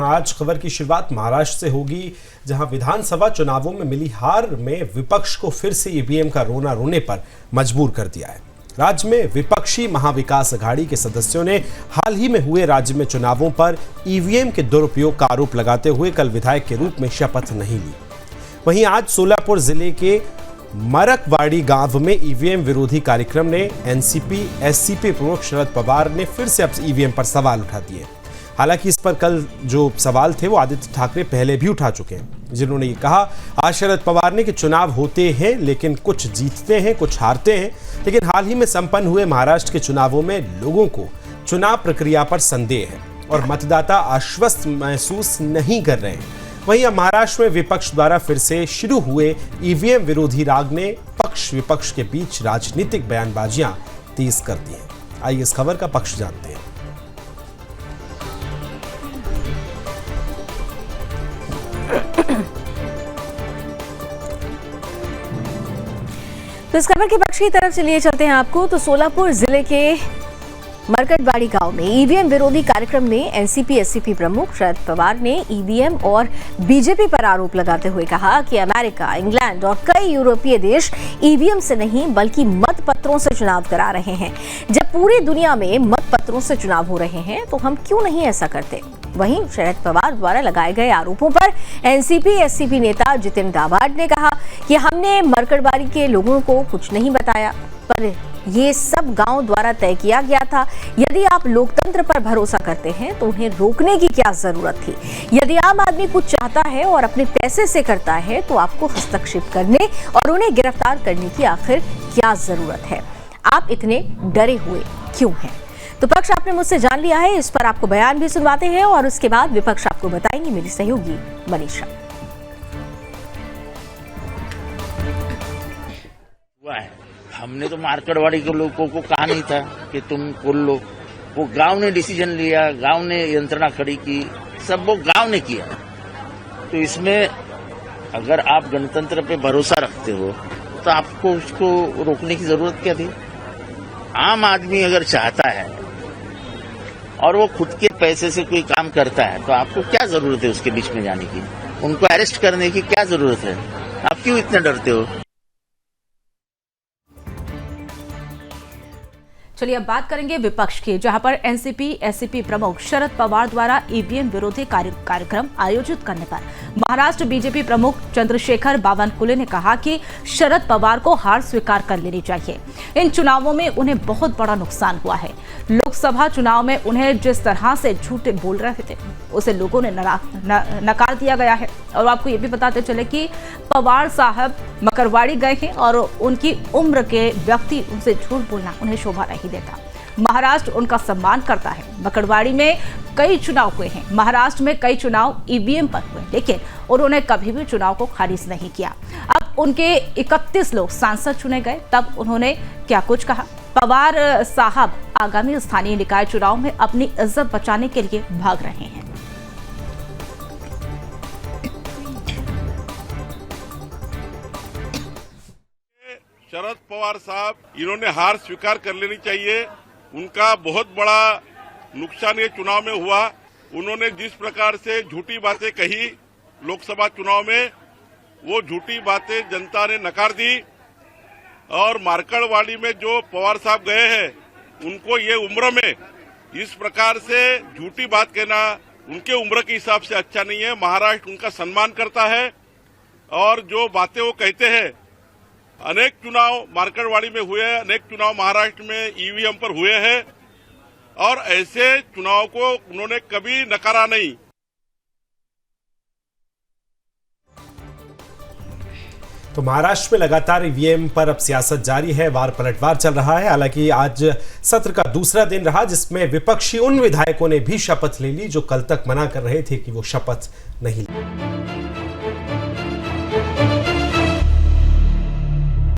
आज खबर की शुरुआत महाराष्ट्र से होगी, जहां विधानसभा चुनावों में मिली हार में विपक्ष को फिर से ईवीएम का रोना रोने पर मजबूर कर दिया है। राज्य में विपक्षी महाविकास अघाड़ी के सदस्यों ने हाल ही में हुए राज्य में चुनावों पर ईवीएम के दुरुपयोग का आरोप लगाते हुए कल विधायक के रूप में शपथ नहीं ली। वहीं आज सोलापुर जिले के मरकवाड़ी गांव में ईवीएम विरोधी कार्यक्रम ने एनसीपी प्रमुख शरद पवार ने फिर से अब ईवीएम पर सवाल उठा दिए। हालांकि इस पर कल जो सवाल थे वो आदित्य ठाकरे पहले भी उठा चुके हैं, जिन्होंने ये कहा आज शरद पवार ने कि चुनाव होते हैं लेकिन कुछ जीतते हैं कुछ हारते हैं, लेकिन हाल ही में संपन्न हुए महाराष्ट्र के चुनावों में लोगों को चुनाव प्रक्रिया पर संदेह है और मतदाता आश्वस्त महसूस नहीं कर रहे हैं। वहीं अब महाराष्ट्र में विपक्ष द्वारा फिर से शुरू हुए ईवीएम विरोधी राग ने पक्ष विपक्ष के बीच राजनीतिक बयानबाजियां तेज कर दी हैं। आइए इस खबर का पक्ष जानते हैं। तो इस खबर के पक्ष की तरफ चलिए चलते हैं आपको। तो सोलापुर जिले के मरकटवाड़ी गांव में ईवीएम विरोधी कार्यक्रम में एनसीपी प्रमुख शरद पवार ने ईवीएम और बीजेपी पर आरोप लगाते हुए कहा कि अमेरिका, इंग्लैंड और कई यूरोपीय देश ईवीएम से नहीं बल्कि मतपत्रों से चुनाव करा रहे हैं। जब पूरी दुनिया में मतपत्रों से चुनाव हो रहे हैं तो हम क्यों नहीं ऐसा करते। वहीं शरद पवार द्वारा लगाए गए आरोपों पर एनसीपी नेता जितिन गाभाट ने कहा कि हमने मरकटवाड़ी के लोगों को कुछ नहीं बताया, पर ये सब गांव द्वारा तय किया गया था। यदि आप लोकतंत्र पर भरोसा करते हैं तो उन्हें रोकने की क्या जरूरत थी। यदि आम आदमी कुछ चाहता है और अपने पैसे से करता है तो आपको हस्तक्षेप करने और उन्हें गिरफ्तार करने की आखिर क्या जरूरत है। आप इतने डरे हुए क्यों हैं। तो पक्ष आपने मुझसे जान लिया है, इस पर आपको बयान भी सुनवाते हैं और उसके बाद विपक्ष आपको बताएंगी मेरी सहयोगी मनीषा। हमने तो मार्केटवाड़ी के लोगों को कहा नहीं था कि तुम खोल लो, वो गांव ने डिसीजन लिया, गांव ने यंत्रणा खड़ी की, सब वो गांव ने किया। तो इसमें अगर आप गणतंत्र पे भरोसा रखते हो तो आपको उसको रोकने की जरूरत क्या थी। आम आदमी अगर चाहता है और वो खुद के पैसे से कोई काम करता है तो आपको क्या जरूरत है उसके बीच में जाने की, उनको अरेस्ट करने की क्या जरूरत है। आप क्यों इतने डरते हो। चलिए अब बात करेंगे विपक्ष की, जहां पर एनसीपी प्रमुख शरद पवार द्वारा ईवीएम विरोधी कार्यक्रम आयोजित करने पर महाराष्ट्र बीजेपी प्रमुख चंद्रशेखर बावनकुले ने कहा कि शरद पवार को हार स्वीकार कर लेनी चाहिए। इन चुनावों में उन्हें बहुत बड़ा नुकसान हुआ है। लोकसभा चुनाव में उन्हें जिस तरह से झूठ बोल रहे थे उसे लोगों ने नकार दिया गया है। और आपको ये भी बताते चले कि पवार साहब मरकटवाड़ी गए हैं और उनकी उम्र के व्यक्ति उनसे झूठ बोलना उन्हें शोभा नहीं देता। महाराष्ट्र उनका सम्मान करता है। मरकटवाड़ी में कई चुनाव हुए हैं, महाराष्ट्र में कई चुनाव ईवीएम पर हुए, लेकिन उन्होंने कभी भी चुनाव को खारिज नहीं किया। अब उनके 31 लोग सांसद चुने गए, तब उन्होंने क्या कुछ कहा। पवार साहब आगामी स्थानीय निकाय चुनाव में अपनी इज्जत बचाने के लिए भाग रहे हैं। शरद पवार साहब, इन्होंने हार स्वीकार कर लेनी चाहिए। उनका बहुत बड़ा नुकसान ये चुनाव में हुआ। उन्होंने जिस प्रकार से झूठी बातें कही लोकसभा चुनाव में, वो झूठी बातें जनता ने नकार दी। और मार्कटवाड़ी में जो पवार साहब गए हैं, उनको ये उम्र में इस प्रकार से झूठी बात कहना उनके उम्र के हिसाब से अच्छा नहीं है। महाराष्ट्र उनका सम्मान करता है और जो बातें वो कहते हैं, अनेक चुनाव मार्कटवाड़ी में हुए हैं, अनेक चुनाव महाराष्ट्र में ईवीएम पर हुए हैं और ऐसे चुनाव को उन्होंने कभी नकारा नहीं। तो महाराष्ट्र में लगातार ईवीएम पर अब सियासत जारी है, वार पलटवार चल रहा है। हालांकि आज सत्र का दूसरा दिन रहा जिसमें विपक्षी उन विधायकों ने भी शपथ ले ली जो कल तक मना कर रहे थे कि वो शपथ नहीं ली।